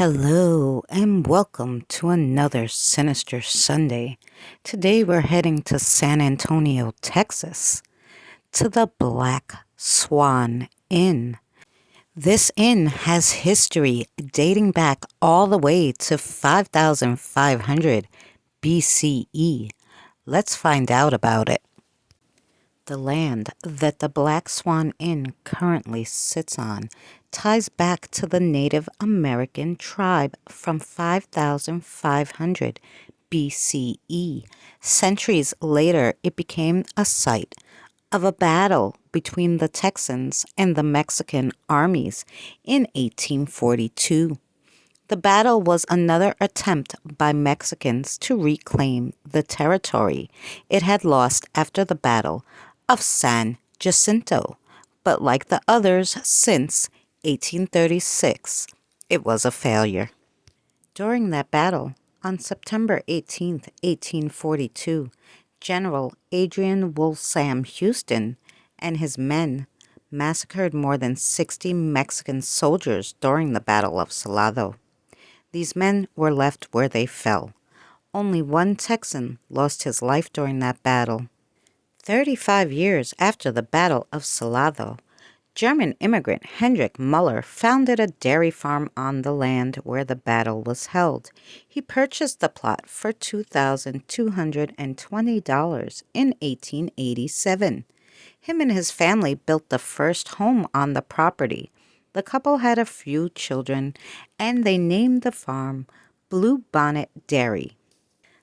Hello and welcome to another Sinister Sunday. Today we're heading to San Antonio, Texas, to the Black Swan Inn. This inn has history dating back all the way to 5500 BCE. Let's find out about it. The land that the Black Swan Inn currently sits on ties back to the Native American tribe from 5500 BCE. Centuries later, it became a site of a battle between the Texans and the Mexican armies in 1842. The battle was another attempt by Mexicans to reclaim the territory it had lost after the Battle of San Jacinto, but like the others since 1836, it was a failure. During that battle, on September 18, 1842, General Adrian Wolsam Houston and his men massacred more than 60 Mexican soldiers during the Battle of Salado. These men were left where they fell. Only one Texan lost his life during that battle. 35 years after the Battle of Salado, German immigrant Hendrik Muller founded a dairy farm on the land where the battle was held. He purchased the plot for $2,220 in 1887. Him and his family built the first home on the property. The couple had a few children, and they named the farm Blue Bonnet Dairy.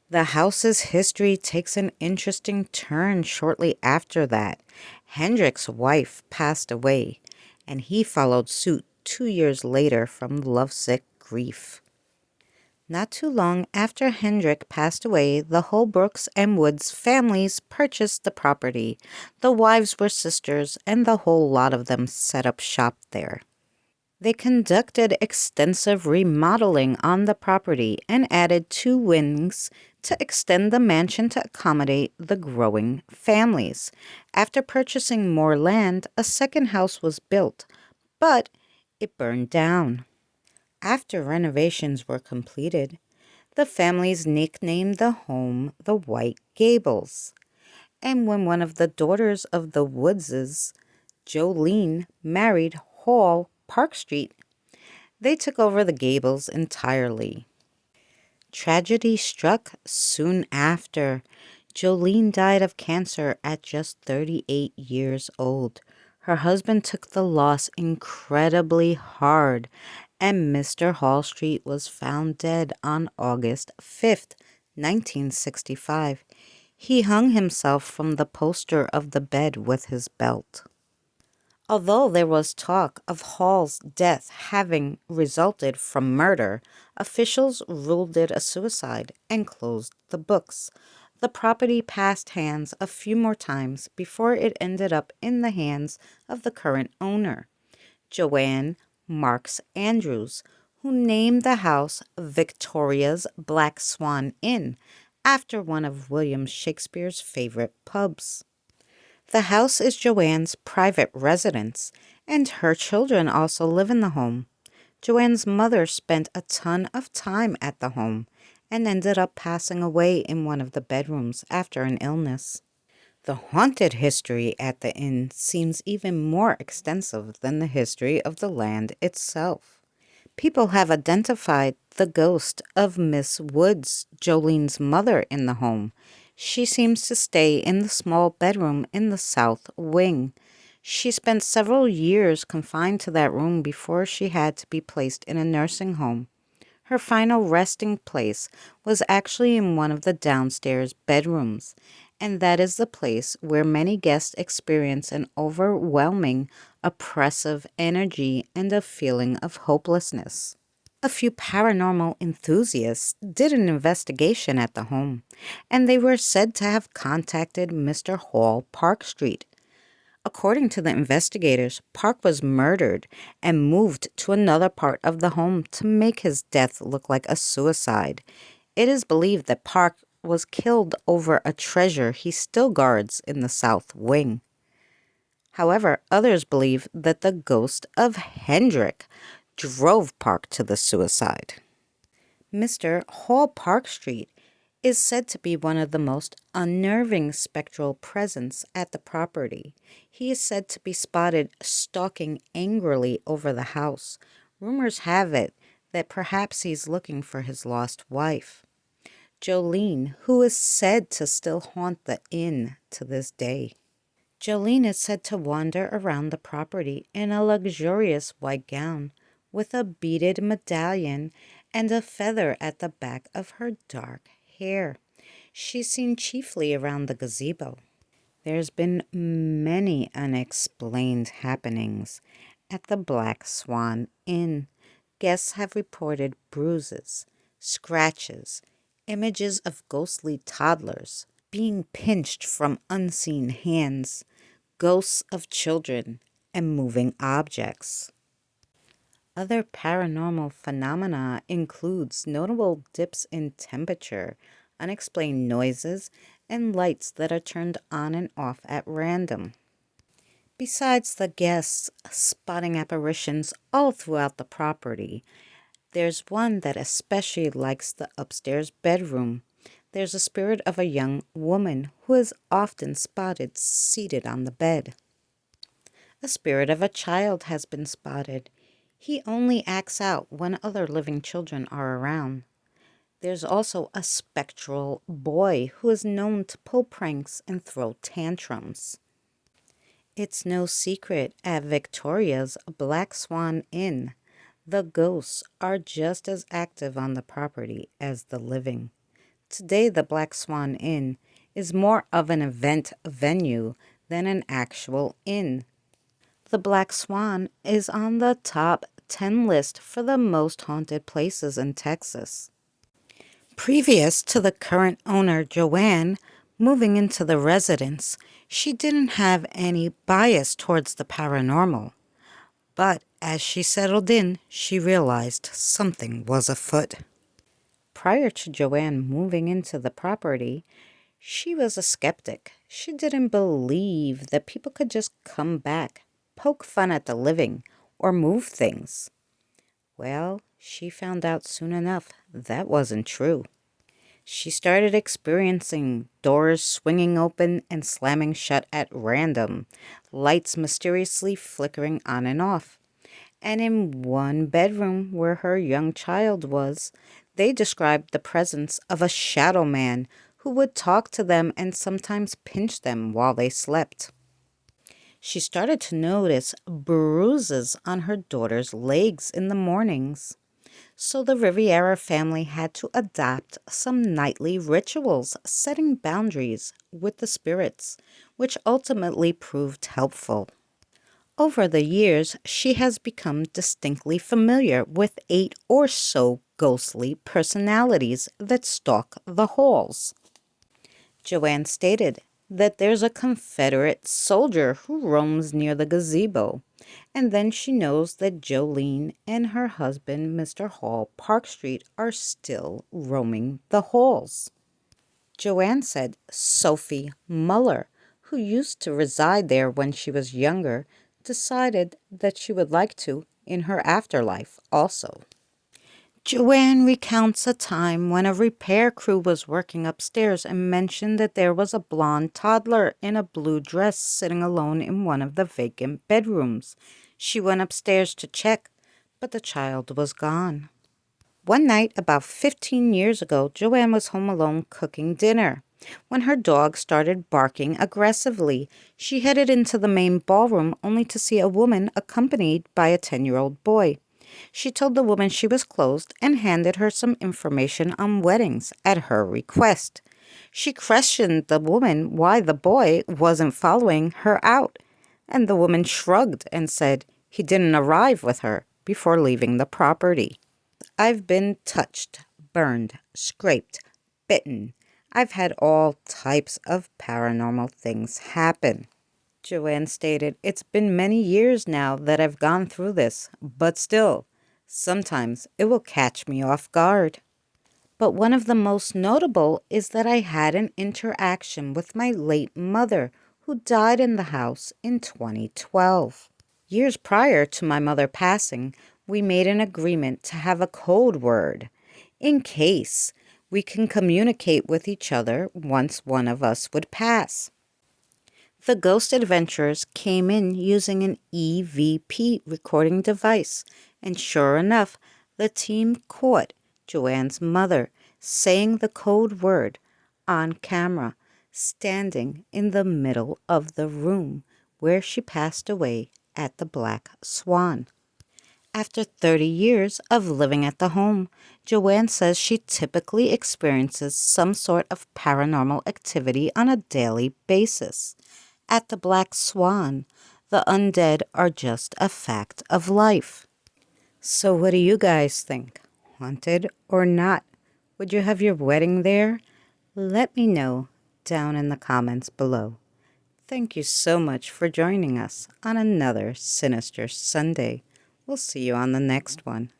The house's history takes an interesting turn shortly after that. Hendrik's wife passed away, and he followed suit 2 years later from lovesick grief. Not too long after Hendrik passed away, the Holbrooks and Woods families purchased the property. The wives were sisters, and the whole lot of them set up shop there. They conducted extensive remodeling on the property and added 2 wings to extend the mansion to accommodate the growing families. After purchasing more land, a second house was built, but it burned down. After renovations were completed, the families nicknamed the home the White Gables. And when one of the daughters of the Woodses, Jolene, married Hall Park Street, they took over the Gables entirely. Tragedy struck soon after. Jolene died of cancer at just 38 years old. Her husband took the loss incredibly hard, and Mr. Hall Street was found dead on August 5th, 1965. He hung himself from the poster of the bed with his belt. Although there was talk of Hall's death having resulted from murder, officials ruled it a suicide and closed the books. The property passed hands a few more times before it ended up in the hands of the current owner, Joanne Marks Andrews, who named the house Victoria's Black Swan Inn after one of William Shakespeare's favorite pubs. The house is Joanne's private residence, and her children also live in the home. Joanne's mother spent a ton of time at the home and ended up passing away in one of the bedrooms after an illness. The haunted history at the inn seems even more extensive than the history of the land itself. People have identified the ghost of Miss Woods, Jolene's mother, in the home. She seems to stay in the small bedroom in the south wing. She spent several years confined to that room before she had to be placed in a nursing home. Her final resting place was actually in one of the downstairs bedrooms, and that is the place where many guests experience an overwhelming, oppressive energy and a feeling of hopelessness. A few paranormal enthusiasts did an investigation at the home, and they were said to have contacted Mr. Hall Park Street. According to the investigators, Park was murdered and moved to another part of the home to make his death look like a suicide. It is believed that Park was killed over a treasure he still guards in the south wing. However, others believe that the ghost of Hendrik drove Park to the suicide. Mr. Hall Park Street is said to be one of the most unnerving spectral presence at the property. He is said to be spotted stalking angrily over the house. Rumors have it that perhaps he's looking for his lost wife, Jolene, who is said to still haunt the inn to this day. Jolene is said to wander around the property in a luxurious white gown with a beaded medallion and a feather at the back of her dark hair. She's seen chiefly around the gazebo. There's been many unexplained happenings at the Black Swan Inn. Guests have reported bruises, scratches, images of ghostly toddlers being pinched from unseen hands, ghosts of children, and moving objects. Other paranormal phenomena includes notable dips in temperature, unexplained noises, and lights that are turned on and off at random. Besides the guests spotting apparitions all throughout the property, there's one that especially likes the upstairs bedroom. There's a spirit of a young woman who is often spotted seated on the bed. A spirit of a child has been spotted. He only acts out when other living children are around. There's also a spectral boy who is known to pull pranks and throw tantrums. It's no secret at Victoria's Black Swan Inn, the ghosts are just as active on the property as the living. Today, the Black Swan Inn is more of an event venue than an actual inn. The Black Swan is on the top 10 list for the most haunted places in Texas. Previous to the current owner, Joanne, moving into the residence, she didn't have any bias towards the paranormal. But as she settled in, she realized something was afoot. Prior to Joanne moving into the property, she was a skeptic. She didn't believe that people could just come back, poke fun at the living, or move things. Well, she found out soon enough that wasn't true. She started experiencing doors swinging open and slamming shut at random, lights mysteriously flickering on and off. And in one bedroom where her young child was, they described the presence of a shadow man who would talk to them and sometimes pinch them while they slept. She started to notice bruises on her daughter's legs in the mornings. So the Riviera family had to adopt some nightly rituals, setting boundaries with the spirits, which ultimately proved helpful. Over the years, she has become distinctly familiar with 8 or so ghostly personalities that stalk the halls. Joanne stated that there's a Confederate soldier who roams near the gazebo, and then she knows that Jolene and her husband, Mr. Hall Park Street, are still roaming the halls. Joanne said Sophie Muller, who used to reside there when she was younger, decided that she would like to in her afterlife also. Joanne recounts a time when a repair crew was working upstairs and mentioned that there was a blonde toddler in a blue dress sitting alone in one of the vacant bedrooms. She went upstairs to check, but the child was gone. One night, about 15 years ago, Joanne was home alone cooking dinner. When her dog started barking aggressively, she headed into the main ballroom only to see a woman accompanied by a 10-year-old boy. She told the woman she was closed and handed her some information on weddings at her request. She questioned the woman why the boy wasn't following her out, and the woman shrugged and said he didn't arrive with her before leaving the property. I've been touched, burned, scraped, bitten. I've had all types of paranormal things happen. Joanne stated, it's been many years now that I've gone through this, but still, sometimes it will catch me off guard. But one of the most notable is that I had an interaction with my late mother, who died in the house in 2012. Years prior to my mother passing, We made an agreement to have a code word in case we can communicate with each other once one of us would pass. The ghost adventurers came in using an EVP recording device, and sure enough, the team caught Joanne's mother saying the code word on camera, standing in the middle of the room where she passed away at the Black Swan. After 30 years of living at the home, Joanne says she typically experiences some sort of paranormal activity on a daily basis. At the Black Swan, the undead are just a fact of life. So what do you guys think? Haunted or not? Would you have your wedding there? Let me know down in the comments below. Thank you so much for joining us on another Sinister Sunday. We'll see you on the next one.